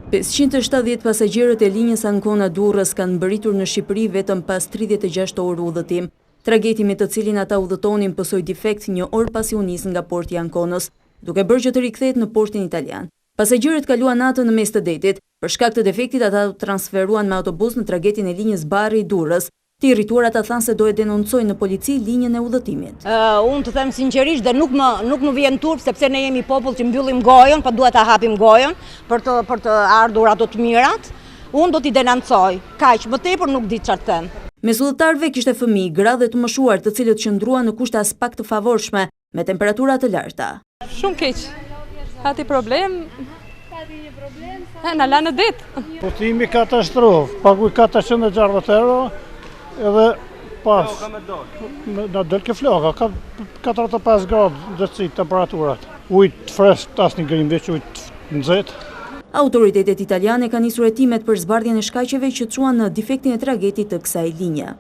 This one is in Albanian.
570 pasagjerët e linjës Ancona-Durrës kanë mbërritur në Shqipëri vetëm pas 36 orë udhëtim. Tragedi me të cilin ata udhëtonin pësoi defekt një orë pasi u nis nga porti i Anconës, duke bërë që të rikthehet në portin italian. Pasagjerët kaluan natën në mes të detit. Për shkak të defektit ata u transferuan me autobus në tragedin e linjës Bari-Durrës. Të irrituar ata thanë se do e denoncojnë në polici linjën e udhëtimit. Unë të them sinqerisht dhe nuk më vjen turp sepse ne jemi popull që mbyllim gojën, pa duhet ta hapim gojën për të ardhur ato të mirat. Unë do t'i denoncoj. Kaq, më tepër nuk di çfarë të them. Mes udhëtarëve kishte fëmijë, gra dhe të moshuar, të cilët qëndruan në kushte as pak të favorshme, me temperatura të larta. Shumë keq. Hati problem. Na lanë ditë. Udhëtimi katastrofë, paguaj 460 euro. Edhe pas në del ke floka, ka 45 gradë dërci temperaturat. Ujtë fresh asnjë grim, veç ujtë nxehtë. Autoritetet italiane kanë nisur hetimet për zbardhjen e shkaqeve që çuan në defektin e tragedit të kësaj linje.